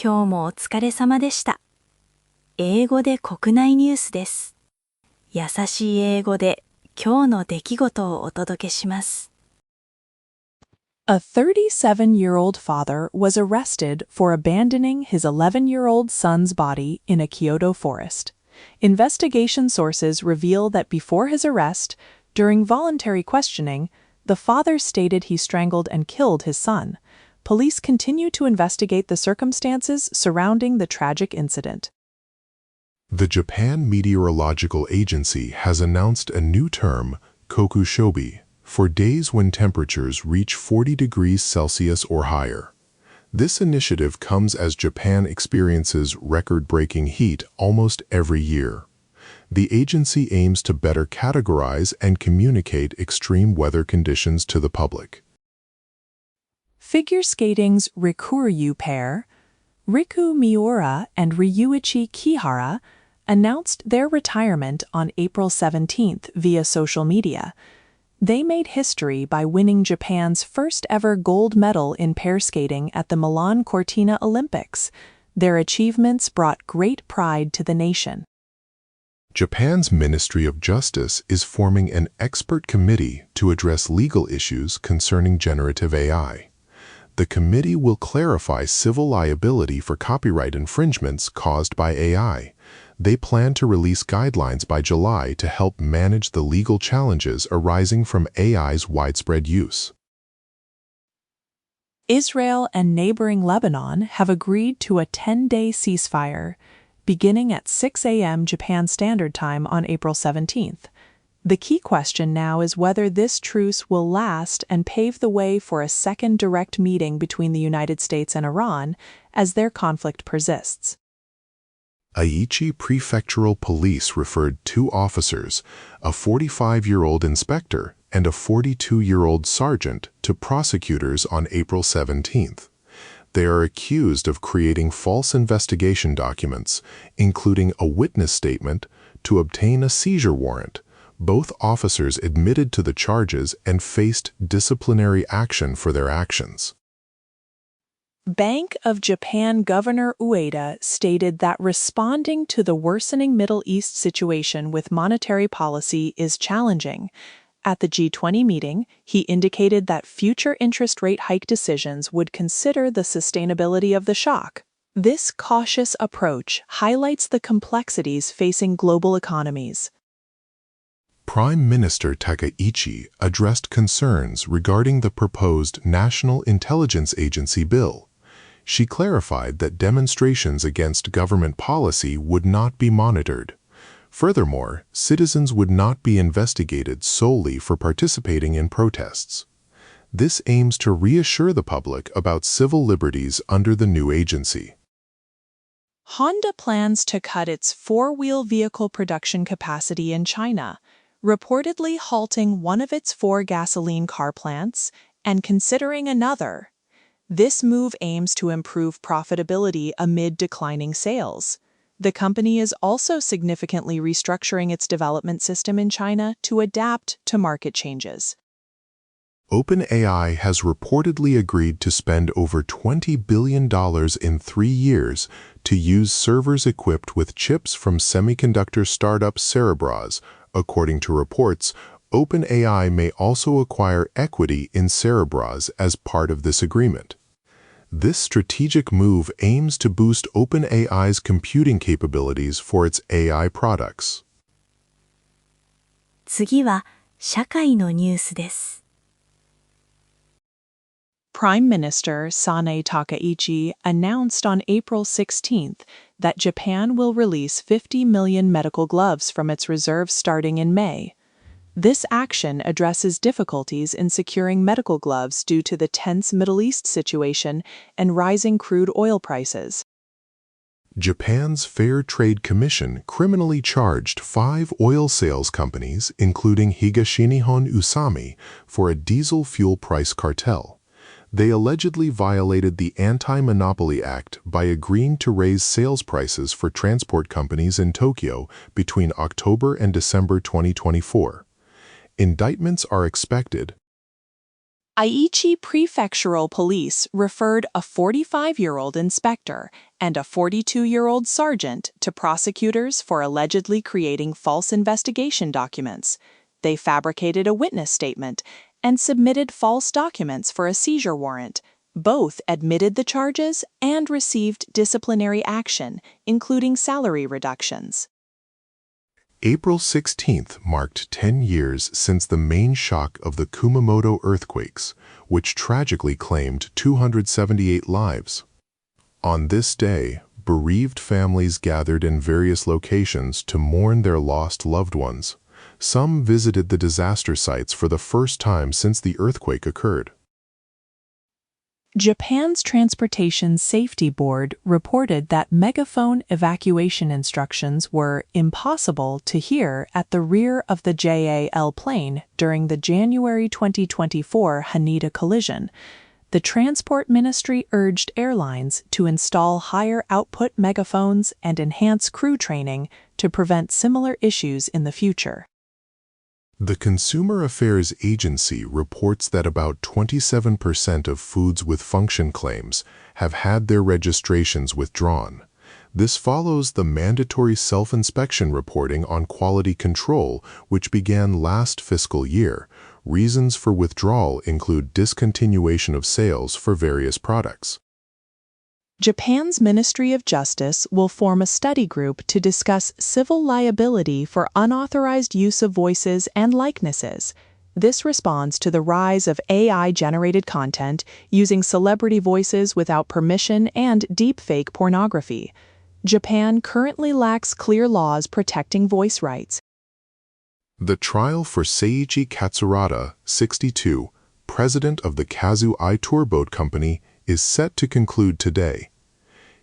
今日もお疲れ様でした。英語で国内ニュースです。優しい英語で今日の出来事をお届けします。A 37-year-old father was arrested for abandoning his 11-year-old son's body in a Kyoto forest. Investigation sources reveal that before his arrest, during voluntary questioning, the father stated he strangled and killed his son. Police continue to investigate the circumstances surrounding the tragic incident. The Japan Meteorological Agency has announced a new term, kokushobi, for days when temperatures reach 40 degrees Celsius or higher. This initiative comes as Japan experiences record-breaking heat almost every year. The agency aims to better categorize and communicate extreme weather conditions to the public. Figure skating's Rikuryu pair, Riku Miura and Ryuichi Kihara, announced their retirement on April 17th via social media. They made history by winning Japan's first-ever gold medal in pair skating at the Milan Cortina Olympics. Their achievements brought great pride to the nation. Japan's Ministry of Justice is forming an expert committee to address legal issues concerning generative AI. The committee will clarify civil liability for copyright infringements caused by AI. They plan to release guidelines by July to help manage the legal challenges arising from AI's widespread use. Israel and neighboring Lebanon have agreed to a 10-day ceasefire, beginning at 6 a.m. Japan Standard Time on April 17th. The key question now is whether this truce will last and pave the way for a second direct meeting between the United States and Iran as their conflict persists. Aichi Prefectural Police referred two officers, a 45-year-old inspector and a 42-year-old sergeant, to prosecutors on April 17th. They are accused of creating false investigation documents, including a witness statement, to obtain a seizure warrant. Both officers admitted to the charges and faced disciplinary action for their actions. Bank of Japan Governor Ueda stated that responding to the worsening Middle East situation with monetary policy is challenging. At the G20 meeting, he indicated that future interest rate hike decisions would consider the sustainability of the shock. This cautious approach highlights the complexities facing global economies. Prime Minister Takaichi addressed concerns regarding the proposed National Intelligence Agency bill. She clarified that demonstrations against government policy would not be monitored. Furthermore, citizens would not be investigated solely for participating in protests. This aims to reassure the public about civil liberties under the new agency. Honda plans to cut its four-wheel vehicle production capacity in China, reportedly halting one of its 4 gasoline car plants and considering another. This move aims to improve profitability amid declining sales. The company is also significantly restructuring its development system in China to adapt to market changes. OpenAI has reportedly agreed to spend over $20 billion in 3 years to use servers equipped with chips from semiconductor startup Cerebras. According to reports, OpenAI may also acquire equity in Cerebras as part of this agreement. This strategic move aims to boost OpenAI's computing capabilities for its AI products. 次は社会のニュースです。Prime Minister Sanae Takaichi announced on April 16th that Japan will release 50 million medical gloves from its reserves starting in May. This action addresses difficulties in securing medical gloves due to the tense Middle East situation and rising crude oil prices. Japan's Fair Trade Commission criminally charged 5 oil sales companies, including Higashinihon Usami, for a diesel fuel price cartel. They allegedly violated the Anti-Monopoly Act by agreeing to raise sales prices for transport companies in Tokyo between October and December 2024. Indictments are expected. Aichi Prefectural Police referred a 45-year-old inspector and a 42-year-old sergeant to prosecutors for allegedly creating false investigation documents. They fabricated a witness statement and submitted false documents for a seizure warrant. Both admitted the charges and received disciplinary action, including salary reductions. April 16th marked 10 years since the main shock of the Kumamoto earthquakes, which tragically claimed 278 lives. On this day, bereaved families gathered in various locations to mourn their lost loved ones. Some visited the disaster sites for the first time since the earthquake occurred. Japan's Transportation Safety Board reported that megaphone evacuation instructions were impossible to hear at the rear of the JAL plane during the January 2024 Haneda collision. The Transport Ministry urged airlines to install higher output megaphones and enhance crew training to prevent similar issues in the future. The Consumer Affairs Agency reports that about 27% of foods with function claims have had their registrations withdrawn. This follows the mandatory self-inspection reporting on quality control, which began last fiscal year. Reasons for withdrawal include discontinuation of sales for various products. Japan's Ministry of Justice will form a study group to discuss civil liability for unauthorized use of voices and likenesses. This responds to the rise of AI-generated content using celebrity voices without permission and deepfake pornography. Japan currently lacks clear laws protecting voice rights. The trial for Seiichi Katsurada, 62, president of the Kazu I Tour Boat Company, is set to conclude today.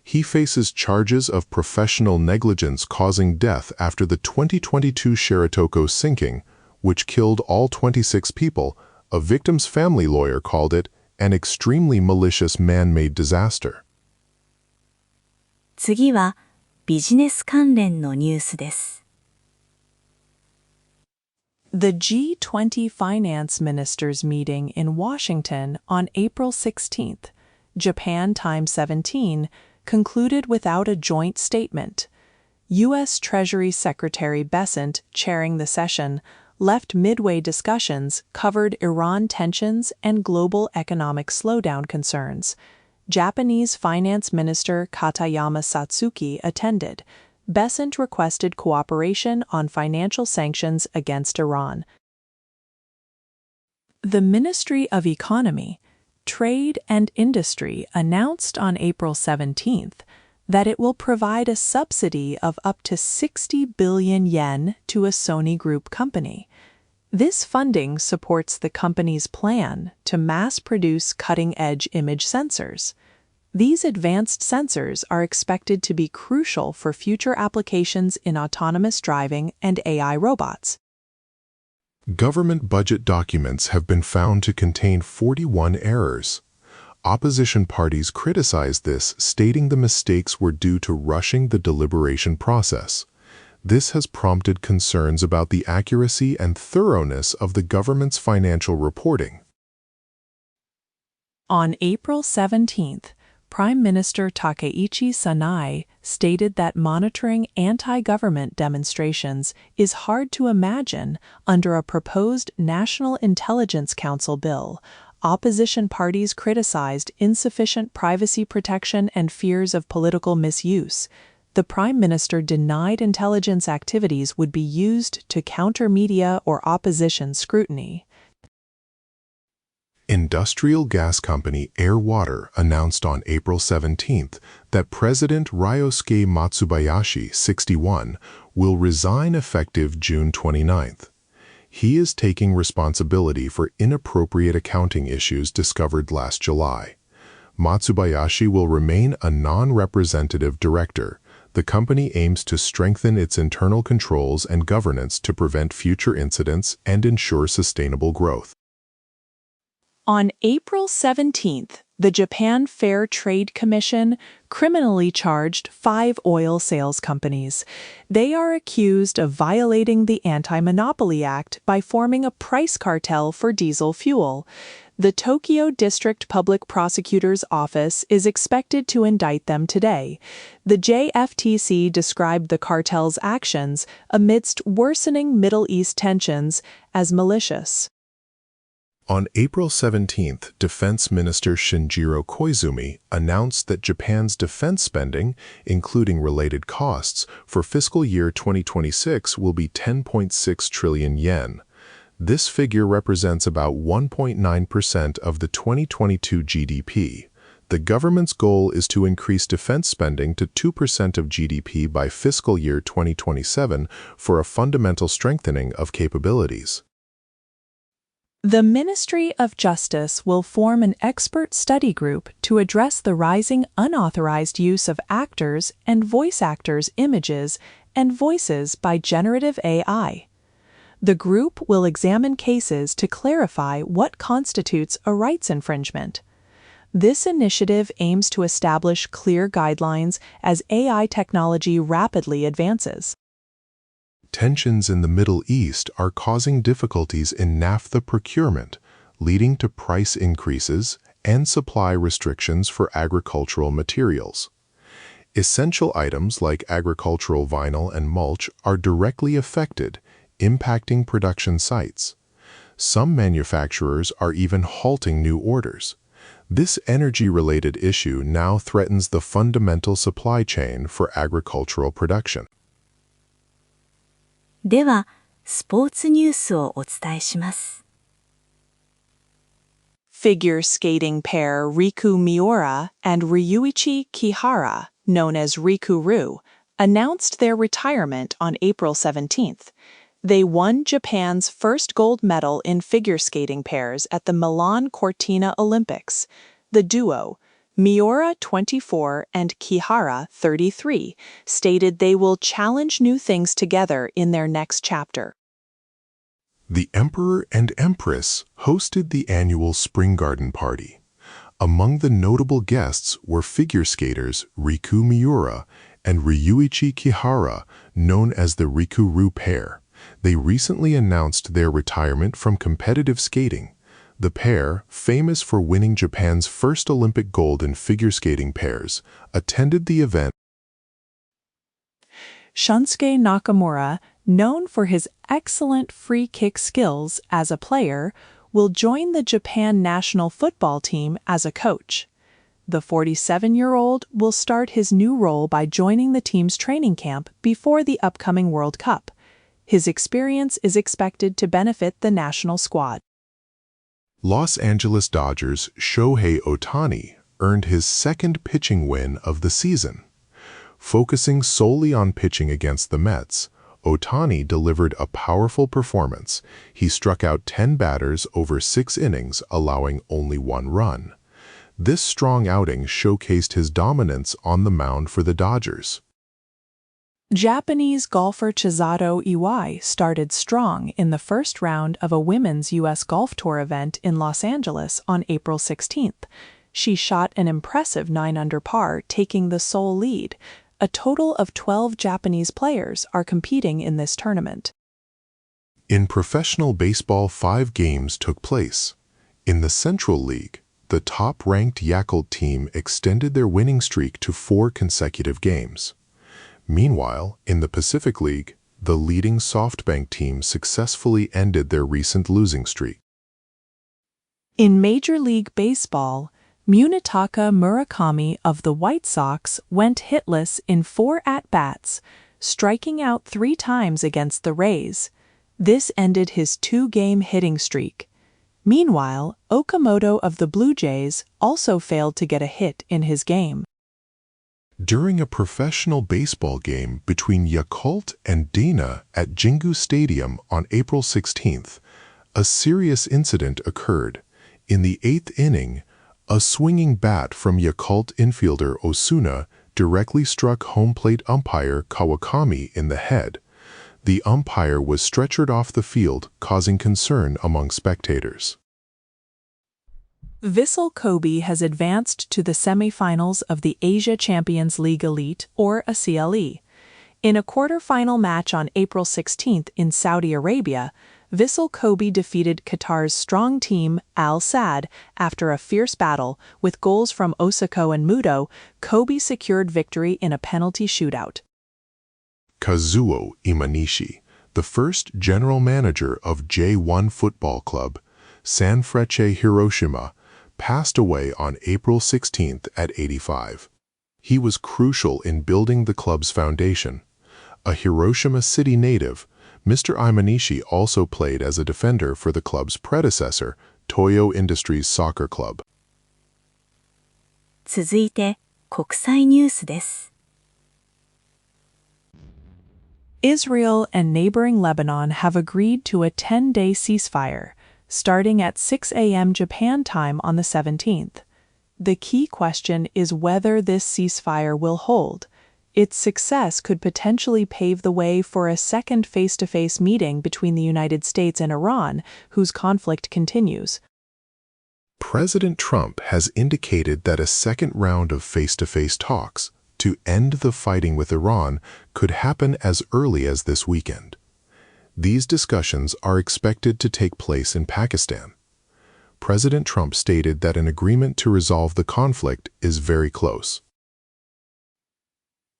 He faces charges of professional negligence causing death after the 2022 Shiratoko sinking, which killed all 26 people. A victim's family lawyer called it an extremely malicious man-made disaster. 次はビジネス関連のニュースです。The G20 finance ministers meeting in Washington on April 16th, Japan Times 17, concluded without a joint statement. U.S. Treasury Secretary Bessent, chairing the session, left midway discussions covered Iran tensions and global economic slowdown concerns. Japanese Finance Minister Katayama Satsuki attended. Bessent requested cooperation on financial sanctions against Iran. The Ministry of Economy, Trade and Industry announced on April 17th that it will provide a subsidy of up to 60 billion yen to a Sony Group company. This funding supports the company's plan to mass-produce cutting-edge image sensors. These advanced sensors are expected to be crucial for future applications in autonomous driving and AI robots. Government budget documents have been found to contain 41 errors. Opposition parties criticized this, stating the mistakes were due to rushing the deliberation process. This has prompted concerns about the accuracy and thoroughness of the government's financial reporting. On April 17th, Prime Minister Takeichi Sanae stated that monitoring anti-government demonstrations is hard to imagine under a proposed National Intelligence Council bill. Opposition parties criticized insufficient privacy protection and fears of political misuse. The Prime Minister denied intelligence activities would be used to counter media or opposition scrutiny. Industrial gas company Air Water announced on April 17th that President Ryosuke Matsubayashi, 61, will resign effective June 29th. He is taking responsibility for inappropriate accounting issues discovered last July. Matsubayashi will remain a non-representative director. The company aims to strengthen its internal controls and governance to prevent future incidents and ensure sustainable growth. On April 17th, the Japan Fair Trade Commission criminally charged 5 oil sales companies. They are accused of violating the Anti-Monopoly Act by forming a price cartel for diesel fuel. The Tokyo District Public Prosecutor's Office is expected to indict them today. The JFTC described the cartel's actions amidst worsening Middle East tensions as malicious. On April 17th, Defense Minister Shinjiro Koizumi announced that Japan's defense spending, including related costs, for fiscal year 2026 will be 10.6 trillion yen. This figure represents about 1.9% of the 2022 GDP. The government's goal is to increase defense spending to 2% of GDP by fiscal year 2027 for a fundamental strengthening of capabilities. The Ministry of Justice will form an expert study group to address the rising unauthorized use of actors' and voice actors' images and voices by generative AI. The group will examine cases to clarify what constitutes a rights infringement. This initiative aims to establish clear guidelines as AI technology rapidly advances. Tensions in the Middle East are causing difficulties in naphtha procurement, leading to price increases and supply restrictions for agricultural materials. Essential items like agricultural vinyl and mulch are directly affected, impacting production sites. Some manufacturers are even halting new orders. This energy-related issue now threatens the fundamental supply chain for agricultural production. では、スポーツニュースをお伝えします。Figure skating pair Riku Miura and Ryuichi Kihara, known as Riku-Ryu, announced their retirement on April 17th. They won Japan's first gold medal in figure skating pairs at the Milan Cortina Olympics. The duo, Miura, 24, and Kihara, 33, stated they will challenge new things together in their next chapter. The Emperor and Empress hosted the annual Spring Garden Party. Among the notable guests were figure skaters Riku Miura and Ryuichi Kihara, known as the Riku-Ryu pair. They recently announced their retirement from competitive skating. The pair, famous for winning Japan's first Olympic gold in figure skating pairs, attended the event. Shunsuke Nakamura, known for his excellent free kick skills as a player, will join the Japan national football team as a coach. The 47-year-old will start his new role by joining the team's training camp before the upcoming World Cup. His experience is expected to benefit the national squad. Los Angeles Dodgers' Shohei Ohtani earned his second pitching win of the season. Focusing solely on pitching against the Mets, Ohtani delivered a powerful performance. He struck out 10 batters over 6 innings, allowing only 1 run. This strong outing showcased his dominance on the mound for the Dodgers. Japanese golfer Chisato Iwai started strong in the first round of a women's U.S. Golf Tour event in Los Angeles on April 16th. She shot an impressive 9 under par, taking the sole lead. A total of 12 Japanese players are competing in this tournament. In professional baseball, 5 games took place. In the Central League, the top-ranked Yakult team extended their winning streak to 4 consecutive games. Meanwhile, in the Pacific League, the leading SoftBank team successfully ended their recent losing streak. In Major League Baseball, Munetaka Murakami of the White Sox went hitless in 4 at-bats, striking out 3 times against the Rays. This ended his 2-game hitting streak. Meanwhile, Okamoto of the Blue Jays also failed to get a hit in his game. During a professional baseball game between Yakult and Dana at Jingu Stadium on April 16th, a serious incident occurred. In the 8th inning, a swinging bat from Yakult infielder Osuna directly struck home plate umpire Kawakami in the head. The umpire was stretchered off the field, causing concern among spectators. Vissel Kobe has advanced to the semifinals of the Asia Champions League Elite, or ACLE. In a quarter-final match on April 16th in Saudi Arabia, Vissel Kobe defeated Qatar's strong team Al Sadd after a fierce battle, with goals from Osako and Muto. Kobe secured victory in a penalty shootout. Kazuo Imanishi, the first general manager of J1 Football Club, Sanfrecce Hiroshima, passed away on April 16th at 85. He was crucial in building the club's foundation. A Hiroshima City native, Mr. Imanishi also played as a defender for the club's predecessor, Toyo Industries Soccer Club. 続いて、国際ニュースです。Israel and neighboring Lebanon have agreed to a 10-day ceasefire, starting at 6 a.m. Japan time on the 17th. The key question is whether this ceasefire will hold. Its success could potentially pave the way for a second face-to-face meeting between the United States and Iran, whose conflict continues. President Trump has indicated that a second round of face-to-face talks to end the fighting with Iran could happen as early as this weekend. These discussions are expected to take place in Pakistan. President Trump stated that an agreement to resolve the conflict is very close.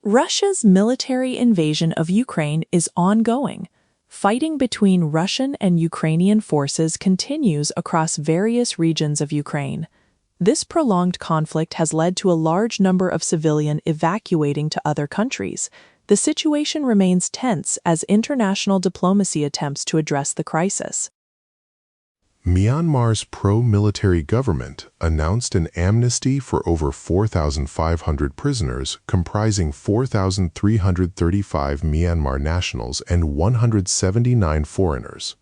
Russia's military invasion of Ukraine is ongoing. Fighting between Russian and Ukrainian forces continues across various regions of Ukraine. This prolonged conflict has led to a large number of civilians evacuating to other countries. The situation remains tense as international diplomacy attempts to address the crisis. Myanmar's pro-military government announced an amnesty for over 4,500 prisoners, comprising 4,335 Myanmar nationals and 179 foreigners.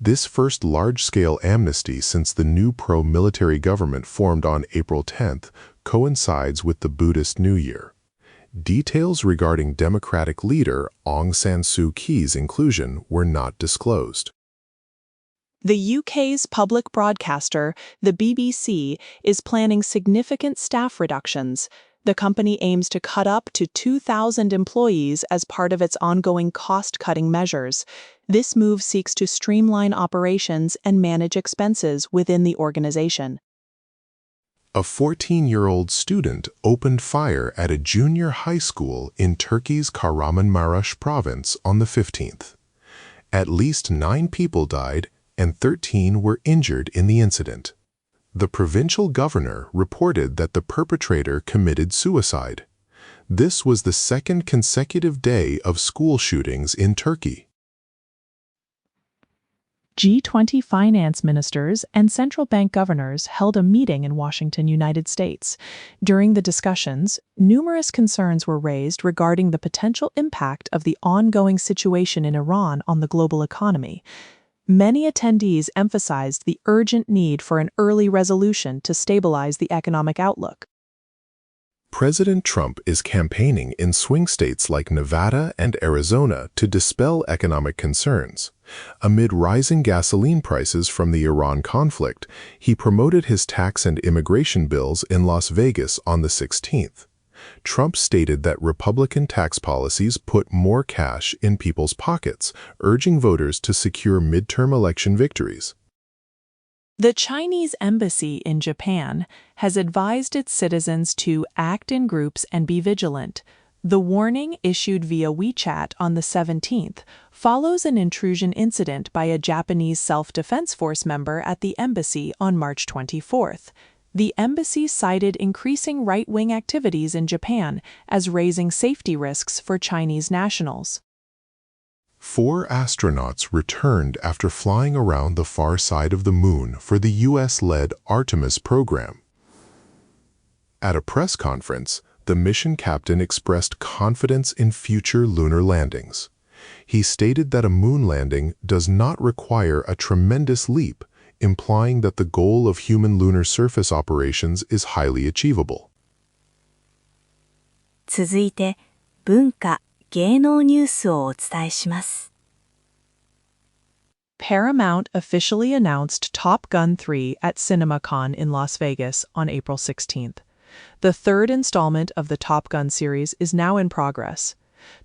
This first large-scale amnesty since the new pro-military government formed on April 10th coincides with the Buddhist New Year. Details regarding Democratic leader Aung San Suu Kyi's inclusion were not disclosed. The UK's public broadcaster, the BBC, is planning significant staff reductions. The company aims to cut up to 2,000 employees as part of its ongoing cost-cutting measures. This move seeks to streamline operations and manage expenses within the organization. A 14-year-old student opened fire at a junior high school in Turkey's Kahramanmaraş province on the 15th. At least 9 people died and 13 were injured in the incident. The provincial governor reported that the perpetrator committed suicide. This was the second consecutive day of school shootings in Turkey. G20 finance ministers and central bank governors held a meeting in Washington, United States. During the discussions, numerous concerns were raised regarding the potential impact of the ongoing situation in Iran on the global economy. Many attendees emphasized the urgent need for an early resolution to stabilize the economic outlook. President Trump is campaigning in swing states like Nevada and Arizona to dispel economic concerns. Amid rising gasoline prices from the Iran conflict, he promoted his tax and immigration bills in Las Vegas on the 16th. Trump stated that Republican tax policies put more cash in people's pockets, urging voters to secure midterm election victories. The Chinese embassy in Japan has advised its citizens to act in groups and be vigilant. The warning, issued via WeChat on the 17th, follows an intrusion incident by a Japanese self-defense force member at the embassy on March 24th. The embassy cited increasing right-wing activities in Japan as raising safety risks for Chinese nationals. 4 astronauts returned after flying around the far side of the moon for the U.S.-led Artemis program. At a press conference, the mission captain expressed confidence in future lunar landings. He stated that a moon landing does not require a tremendous leap, implying that the goal of human lunar surface operations is highly achievable. 続いて、文化・芸能ニュースをお伝えします。Paramount officially announced Top Gun 3 at CinemaCon in Las Vegas on April 16th. The third installment of the Top Gun series is now in progress.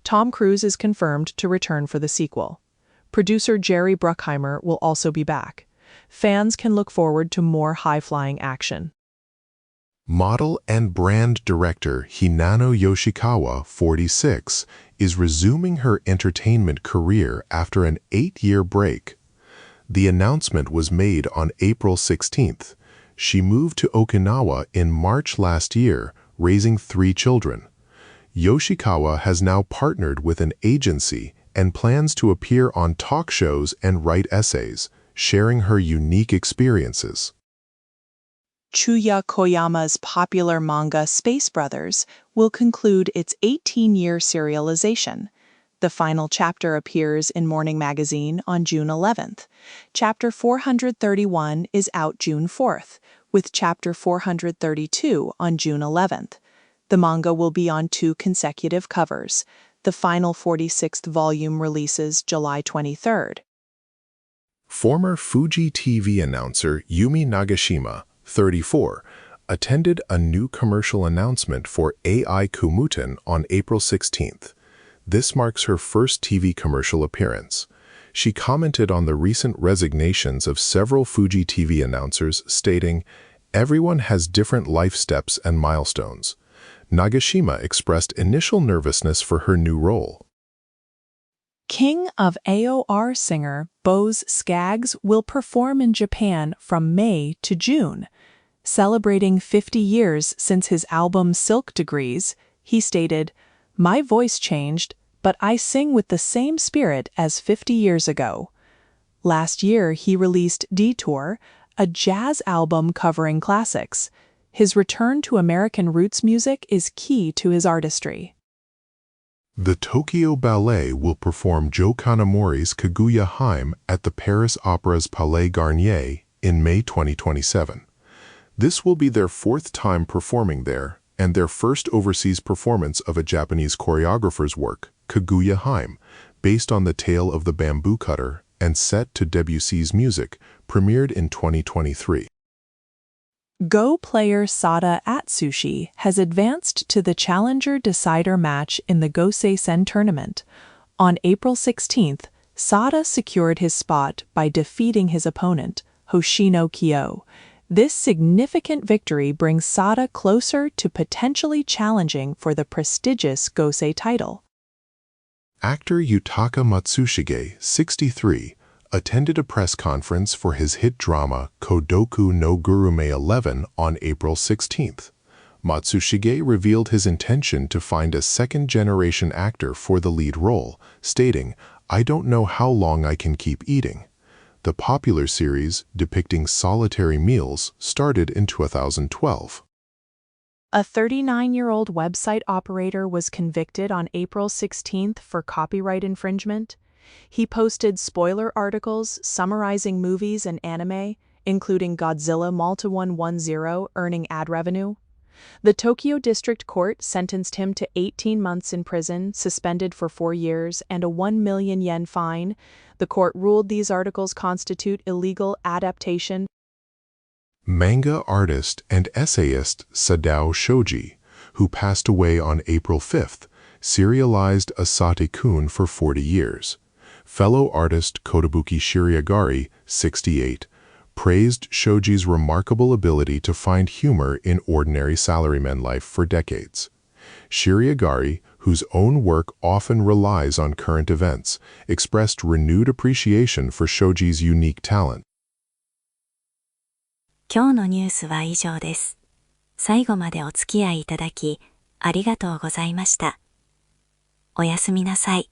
Tom Cruise is confirmed to return for the sequel. Producer Jerry Bruckheimer will also be back. Fans can look forward to more high-flying action. Model and brand director Hinano Yoshikawa, 46, is resuming her entertainment career after an 8-year break. The announcement was made on April 16th. She moved to Okinawa in March last year, raising 3 children. Yoshikawa has now partnered with an agency and plans to appear on talk shows and write essays, sharing her unique experiences. Chuya Koyama's popular manga Space Brothers will conclude its 18-year serialization. The final chapter appears in Morning Magazine on June 11th. Chapter 431 is out June 4th, with Chapter 432 on June 11th. The manga will be on 2 consecutive covers. The final 46th volume releases July 23rd. Former Fuji TV announcer Yumi Nagashima, 34, attended a new commercial announcement for AI Kumuten on April 16th. This marks her first TV commercial appearance. She commented on the recent resignations of several Fuji TV announcers, stating, "Everyone has different life steps and milestones." Nagashima expressed initial nervousness for her new role. King of AOR singer Bose Skaggs will perform in Japan from May to June. Celebrating 50 years since his album Silk Degrees, he stated, "My voice changed, but I sing with the same spirit as 50 years ago." Last year, he released Detour, a jazz album covering classics. His return to American roots music is key to his artistry. The Tokyo Ballet will perform Joe Kanamori's Kaguya Hime at the Paris Opera's Palais Garnier in May 2027. This will be their 4th time performing there and their first overseas performance of a Japanese choreographer's work, Kaguya Hime, based on the tale of the bamboo cutter and set to Debussy's music, premiered in 2023. Go player Sada Atsushi has advanced to the Challenger Decider match in the Gosei-sen tournament. On April 16th, Sada secured his spot by defeating his opponent, Hoshino Kyo. This significant victory brings Sada closer to potentially challenging for the prestigious Gosei title. Actor Yutaka Matsushige, 63, attended a press conference for his hit drama Kodoku no Gurume 11 on April 16th. Matsushige revealed his intention to find a second-generation actor for the lead role, stating, "I don't know how long I can keep eating." The popular series, depicting solitary meals, started in 2012. A 39-year-old website operator was convicted on April 16th for copyright infringement. He posted spoiler articles summarizing movies and anime, including Godzilla Malta 110, earning ad revenue. The Tokyo District Court sentenced him to 18 months in prison, suspended for 4 years, and a 1 million yen fine. The court ruled these articles constitute illegal adaptation. Manga artist and essayist Sadao Shoji, who passed away on April 5th, serialized Asate-kun for 40 years. Fellow artist Kotobuki Shiriagari, 68, praised Shoji's remarkable ability to find humor in ordinary salaryman life for decades. Shiriagari, whose own work often relies on current events, expressed renewed appreciation for Shoji's unique talent. 今日のニュースは以上です。最後までお付き合いいただき、ありがとうございました。おやすみなさい。